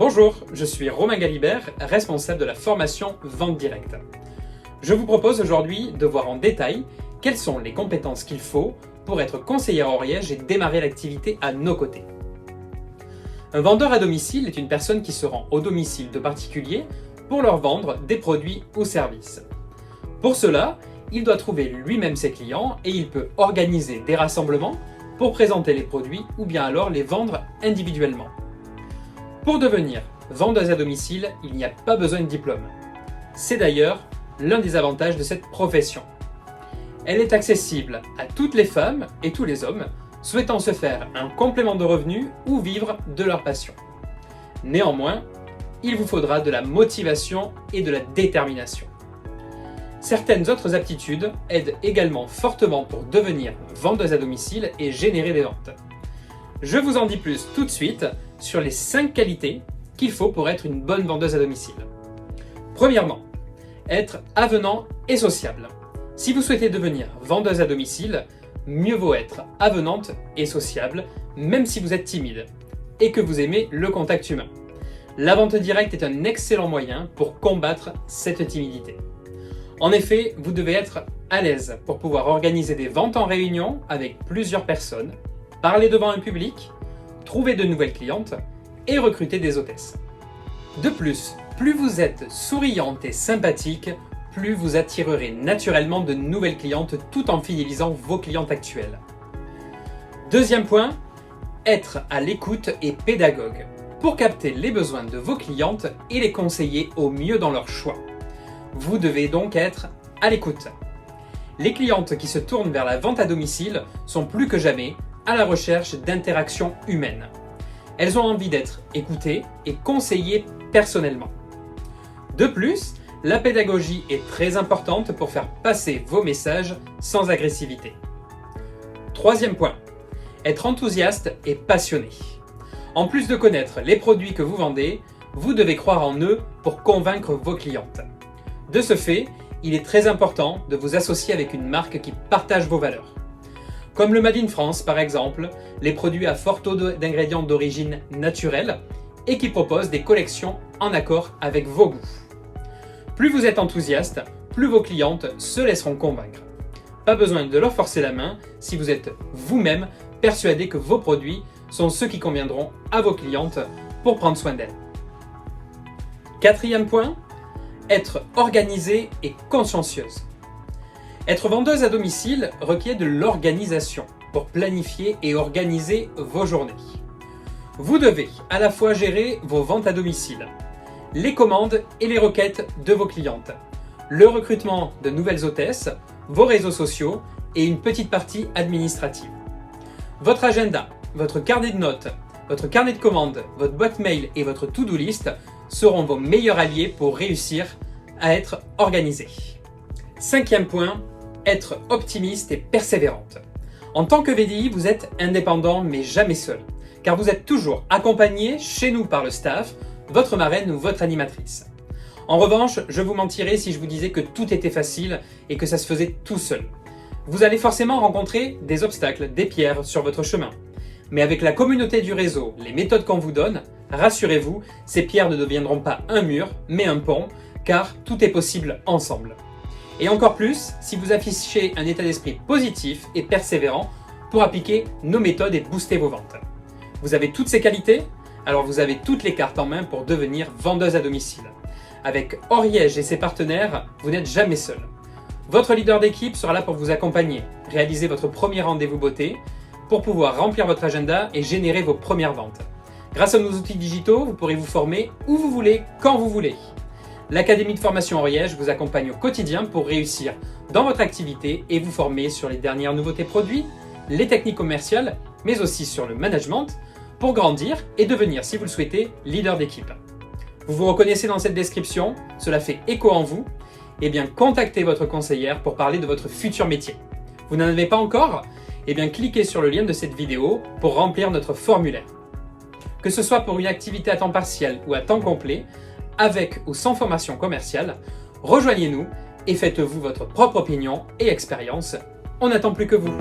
Bonjour, je suis Romain Galibert, responsable de la formation Vente Directe. Je vous propose aujourd'hui de voir en détail quelles sont les compétences qu'il faut pour être conseiller en Ariège et démarrer l'activité à nos côtés. Un vendeur à domicile est une personne qui se rend au domicile de particuliers pour leur vendre des produits ou services. Pour cela, il doit trouver lui-même ses clients et il peut organiser des rassemblements pour présenter les produits ou bien alors les vendre individuellement. Pour devenir vendeuse à domicile, il n'y a pas besoin de diplôme. C'est d'ailleurs l'un des avantages de cette profession. Elle est accessible à toutes les femmes et tous les hommes souhaitant se faire un complément de revenus ou vivre de leur passion. Néanmoins, il vous faudra de la motivation et de la détermination. Certaines autres aptitudes aident également fortement pour devenir vendeuse à domicile et générer des ventes. Je vous en dis plus tout de suite sur les 5 qualités qu'il faut pour être une bonne vendeuse à domicile. Premièrement, être avenant et sociable. Si vous souhaitez devenir vendeuse à domicile, mieux vaut être avenante et sociable, même si vous êtes timide et que vous aimez le contact humain. La vente directe est un excellent moyen pour combattre cette timidité. En effet, vous devez être à l'aise pour pouvoir organiser des ventes en réunion avec plusieurs personnes, parler devant un public, trouver de nouvelles clientes et recruter des hôtesses. De plus, plus vous êtes souriante et sympathique, plus vous attirerez naturellement de nouvelles clientes tout en fidélisant vos clientes actuelles. Deuxième point, être à l'écoute et pédagogue pour capter les besoins de vos clientes et les conseiller au mieux dans leur choix. Vous devez donc être à l'écoute. Les clientes qui se tournent vers la vente à domicile sont plus que jamais à la recherche d'interactions humaines. Elles ont envie d'être écoutées et conseillées personnellement. De plus, la pédagogie est très importante pour faire passer vos messages sans agressivité. Troisième point, être enthousiaste et passionné. En plus de connaître les produits que vous vendez, vous devez croire en eux pour convaincre vos clientes. De ce fait, il est très important de vous associer avec une marque qui partage vos valeurs. Comme le Made in France par exemple, les produits à fort taux d'ingrédients d'origine naturelle et qui proposent des collections en accord avec vos goûts. Plus vous êtes enthousiaste, plus vos clientes se laisseront convaincre. Pas besoin de leur forcer la main si vous êtes vous-même persuadé que vos produits sont ceux qui conviendront à vos clientes pour prendre soin d'elles. Quatrième point, être organisée et consciencieuse. Être vendeuse à domicile requiert de l'organisation pour planifier et organiser vos journées. Vous devez à la fois gérer vos ventes à domicile, les commandes et les requêtes de vos clientes, le recrutement de nouvelles hôtesses, vos réseaux sociaux et une petite partie administrative. Votre agenda, votre carnet de notes, votre carnet de commandes, votre boîte mail et votre to-do list seront vos meilleurs alliés pour réussir à être organisé. Cinquième point, être optimiste et persévérante. En tant que VDI, vous êtes indépendant mais jamais seul, car vous êtes toujours accompagné chez nous par le staff, votre marraine ou votre animatrice. En revanche, je vous mentirais si je vous disais que tout était facile et que ça se faisait tout seul. Vous allez forcément rencontrer des obstacles, des pierres sur votre chemin. Mais avec la communauté du réseau, les méthodes qu'on vous donne, rassurez-vous, ces pierres ne deviendront pas un mur, mais un pont, car tout est possible ensemble. Et encore plus, si vous affichez un état d'esprit positif et persévérant pour appliquer nos méthodes et booster vos ventes. Vous avez toutes ces qualités? Alors vous avez toutes les cartes en main pour devenir vendeuse à domicile. Avec Ariège et ses partenaires, vous n'êtes jamais seul. Votre leader d'équipe sera là pour vous accompagner, réaliser votre premier rendez-vous beauté, pour pouvoir remplir votre agenda et générer vos premières ventes. Grâce à nos outils digitaux, vous pourrez vous former où vous voulez, quand vous voulez. L'Académie de formation Ariège vous accompagne au quotidien pour réussir dans votre activité et vous former sur les dernières nouveautés produits, les techniques commerciales, mais aussi sur le management pour grandir et devenir, si vous le souhaitez, leader d'équipe. Vous vous reconnaissez dans cette description, cela fait écho en vous, eh bien contactez votre conseillère pour parler de votre futur métier. Vous n'en avez pas encore? Eh bien cliquez sur le lien de cette vidéo pour remplir notre formulaire. Que ce soit pour une activité à temps partiel ou à temps complet, avec ou sans formation commerciale, rejoignez-nous et faites-vous votre propre opinion et expérience. On n'attend plus que vous.